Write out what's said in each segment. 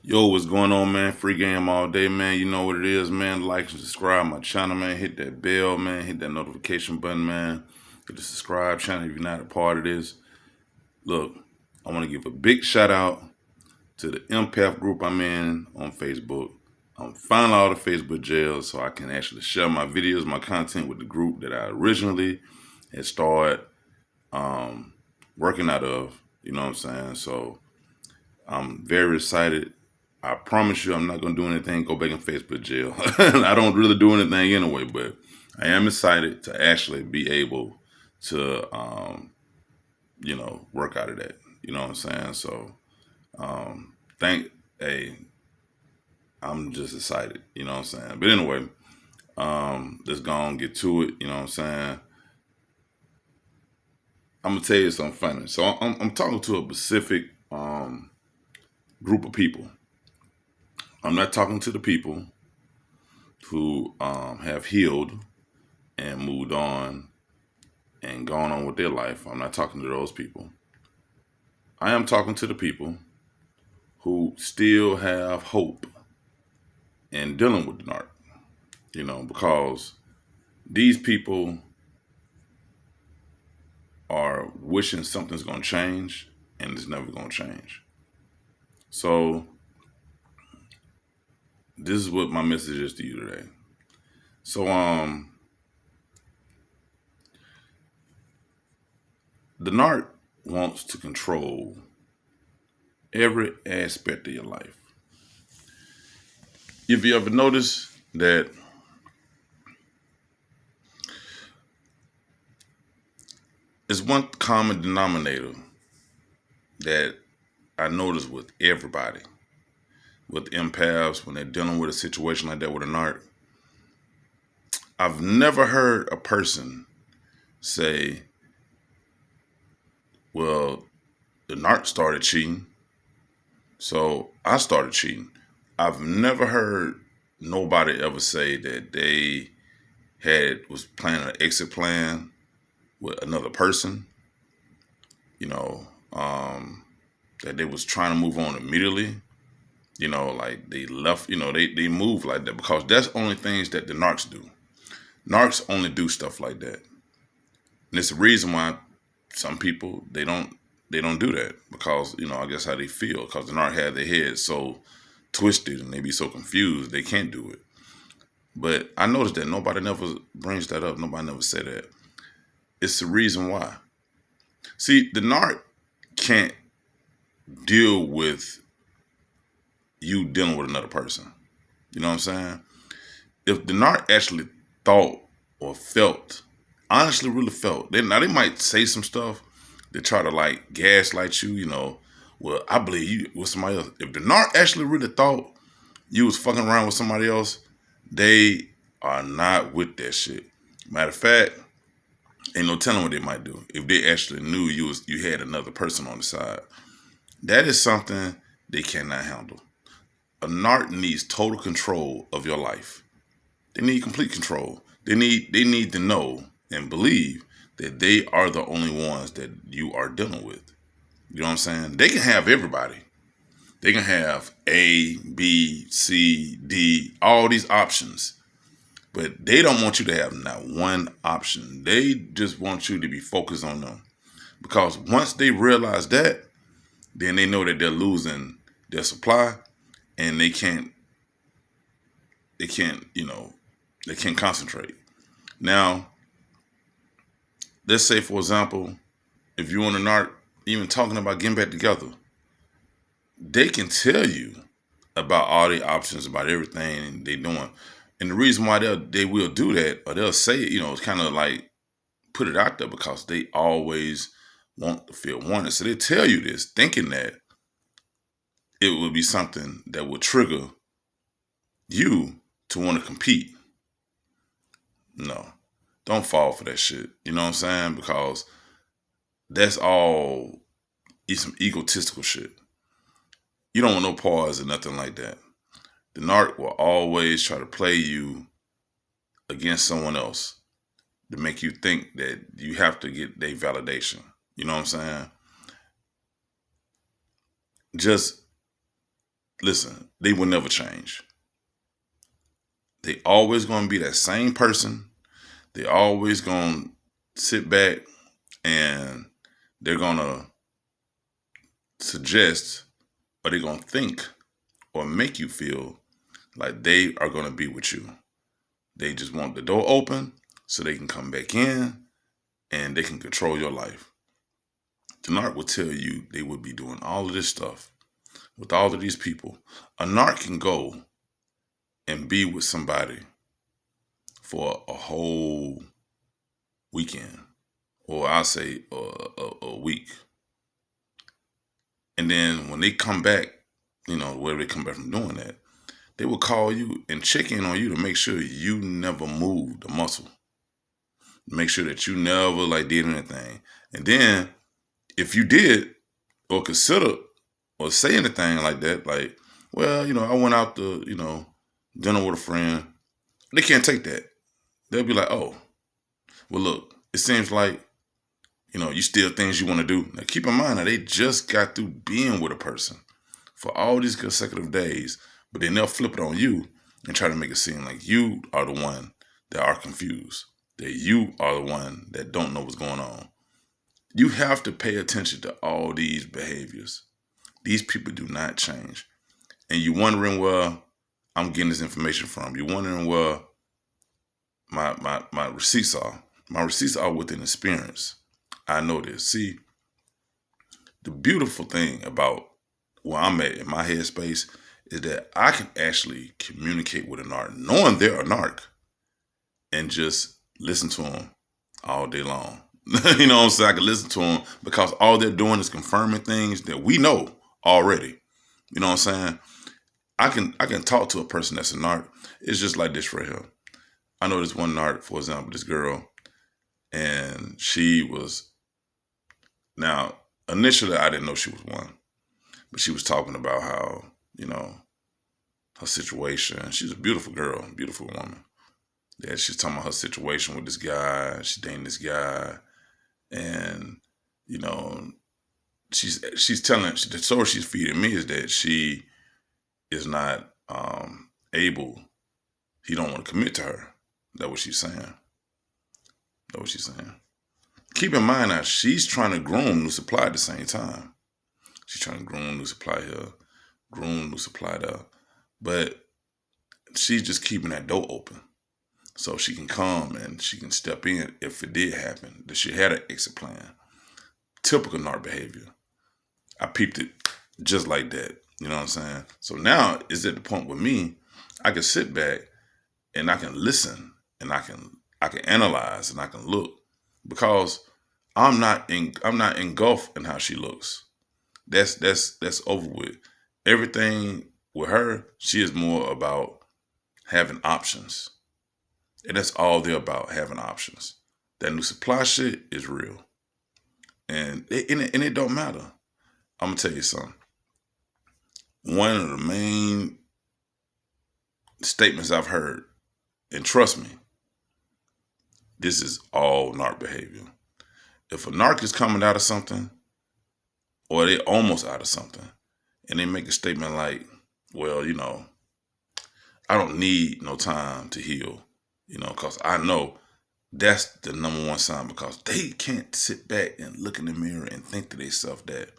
Yo, what's going on, man? Free game all day, man. You know what it is, man. Like and subscribe my channel, man. Hit that bell, man. Hit that notification button, man. Hit the subscribe channel if you're not a part of this. Look, I want to give a big shout out to the empath group I'm in on Facebook. I'm finally out of Facebook jail, so I can actually share my videos, my content with the group that I originally had started working out of. You know what I'm saying? So I'm very excited. I promise you, I'm not gonna do anything. Go back in Facebook jail. I don't really do anything anyway, but I am excited to actually be able to, work out of that. You know what I'm saying? So, thank. Hey, I'm just excited. You know what I'm saying? But anyway, let's go on and get to it. You know what I'm saying? I'm gonna tell you something funny. So I'm talking to a specific group of people. I'm not talking to the people who have healed and moved on and gone on with their life. I'm not talking to those people. I am talking to the people who still have hope in dealing with the narc, because these people are wishing something's going to change and it's never going to change. So, this is what my message is to you today. So, the narc wants to control every aspect of your life. If you ever notice that there's one common denominator that I notice with everybody, with empaths, when they're dealing with a situation like that with a narc. I've never heard a person say, well, the narc started cheating, so I started cheating. I've never heard nobody ever say that they was planning an exit plan with another person, you know, that they was trying to move on immediately. Like they left, they move like that because that's only things that the narcs do. Narcs only do stuff like that. And it's the reason why some people they don't do that because, I guess how they feel because the narc had their head so twisted and they be so confused they can't do it. But I noticed that nobody never brings that up. Nobody never said that. It's the reason why. See, the narc can't deal with you dealing with another person. You know what I'm saying? If the narc actually thought or felt, honestly really felt, now they might say some stuff to try to like gaslight you, well, I believe you with somebody else. If the narc actually really thought you was fucking around with somebody else, they are not with that shit. Matter of fact, ain't no telling what they might do if they actually knew you had another person on the side. That is something they cannot handle. A narc needs total control of your life. They need complete control. They need to know and believe that they are the only ones that you are dealing with. You know what I'm saying? They can have everybody. They can have A, B, C, D, all these options. But they don't want you to have not one option. They just want you to be focused on them. Because once they realize that, then they know that they're losing their supply and they can't concentrate. Now, let's say for example, if you want to narc even talking about getting back together, they can tell you about all the options, about everything they're doing. And the reason why they will do that, or they'll say it, it's kind of like put it out there because they always want to feel wanted. So they tell you this, thinking that it would be something that would trigger you to want to compete. No, don't fall for that shit. You know what I'm saying? Because that's all some egotistical shit. You don't want no pause or nothing like that. The narc will always try to play you against someone else to make you think that you have to get their validation. You know what I'm saying? Just listen, they will never change. They always going to be that same person. They always going to sit back and they're going to suggest or they're going to think or make you feel like they are going to be with you. They just want the door open so they can come back in and they can control your life. The narc will tell you they would be doing all of this stuff with all of these people. A narc can go and be with somebody for a whole weekend, or I'll say a week. And then when they come back, where they come back from doing that, they will call you and check in on you to make sure you never moved a muscle. Make sure that you never did anything. And then if you did or consider or say anything like that, I went out to, dinner with a friend, they can't take that. They'll be like, oh, well, look, it seems like, you still things you want to do. Now, keep in mind that they just got through being with a person for all these consecutive days, but then they'll flip it on you and try to make it seem like you are the one that are confused, that you are the one that don't know what's going on. You have to pay attention to all these behaviors. These people do not change. And you're wondering where I'm getting this information from. You're wondering where my receipts are. My receipts are within experience. I know this. See, the beautiful thing about where I'm at in my headspace is that I can actually communicate with a narc, knowing they're a narc, and just listen to them all day long. You know what I'm saying? I can listen to them because all they're doing is confirming things that we know already. You know what I'm saying? I can talk to a person that's a narc. It's just like this right here. I know this one narc, for example, this girl, and she was, now, initially I didn't know she was one, but she was talking about how, her situation. She's a beautiful girl, beautiful woman. Yeah, she's talking about her situation with this guy. She's dating this guy. And, she's telling, the story she's feeding me is that she is not able, he don't want to commit to her. That's what she's saying. Keep in mind now, she's trying to groom new supply at the same time. She's trying to groom new supply here, groom new supply there. But she's just keeping that door open so she can come and she can step in if it did happen, that she had an exit plan. Typical narc behavior. I peeped it just like that. You know what I'm saying? So now it's at the point with me, I can sit back and I can listen and I can analyze and I can look, because I'm not engulfed in how she looks. That's over with. Everything with her, she is more about having options. And that's all they're about, having options. That new supply shit is real. And it don't matter. I'm going to tell you something. One of the main statements I've heard, and trust me, this is all narc behavior. If a narc is coming out of something, or they almost out of something, and they make a statement like, well, I don't need no time to heal, because I know that's the number one sign, because they can't sit back and look in the mirror and think to themselves that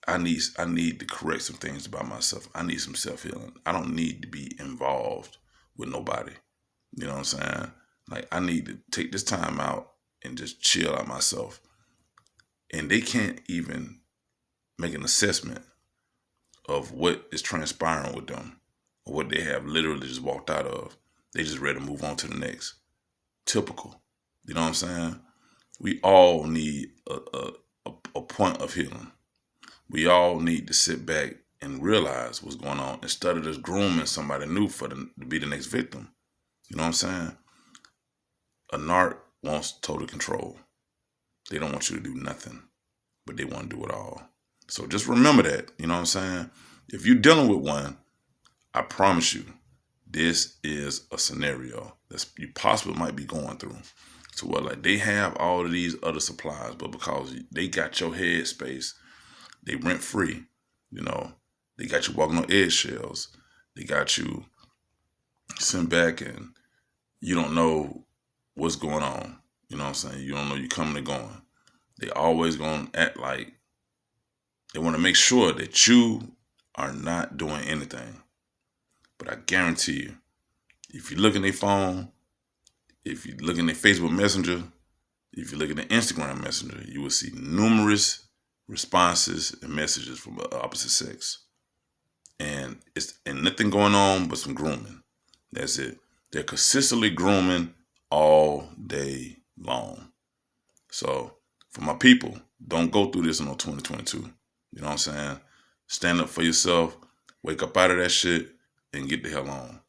I need to correct some things about myself. I need some self-healing. I don't need to be involved with nobody. You know what I'm saying? I need to take this time out and just chill out myself. And they can't even make an assessment of what is transpiring with them, or what they have literally just walked out of. They just ready to move on to the next. Typical. You know what I'm saying? We all need a point of healing. We all need to sit back and realize what's going on instead of just grooming somebody new to be the next victim. You know what I'm saying? A narc wants total control. They don't want you to do nothing, but they want to do it all. So just remember that. You know what I'm saying? If you're dealing with one, I promise you, this is a scenario that you possibly might be going through. So they have all of these other supplies, but because they got your headspace, they rent free, They got you walking on eggshells. They got you sitting back and you don't know what's going on. You know what I'm saying? You don't know you coming and going. They always gonna act like they want to make sure that you are not doing anything. But I guarantee you, if you look at their phone, if you look in their Facebook Messenger, if you look at the Instagram Messenger, you will see numerous responses and messages from the opposite sex. And it's nothing going on but some grooming. That's it. They're consistently grooming all day long. So for my people, don't go through this in 2022. You know what I'm saying? Stand up for yourself, wake up out of that shit, and get the hell on.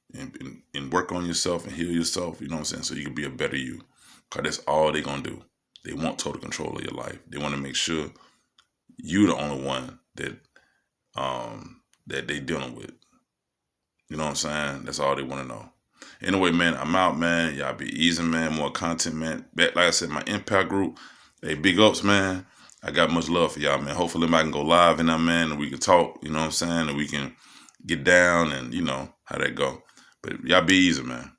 And work on yourself and heal yourself, you know what I'm saying? So you can be a better you. Because that's all they're going to do. They want total control of your life. They want to make sure you're the only one that they dealing with. You know what I'm saying? That's all they want to know. Anyway, man, I'm out, man. Y'all be easy, man. More content, man. Like I said, my impact group. Hey, big ups, man. I got much love for y'all, man. Hopefully I can go live in that, man, and we can talk, you know what I'm saying? And we can get down and, you know, how that go. But y'all be easy, man.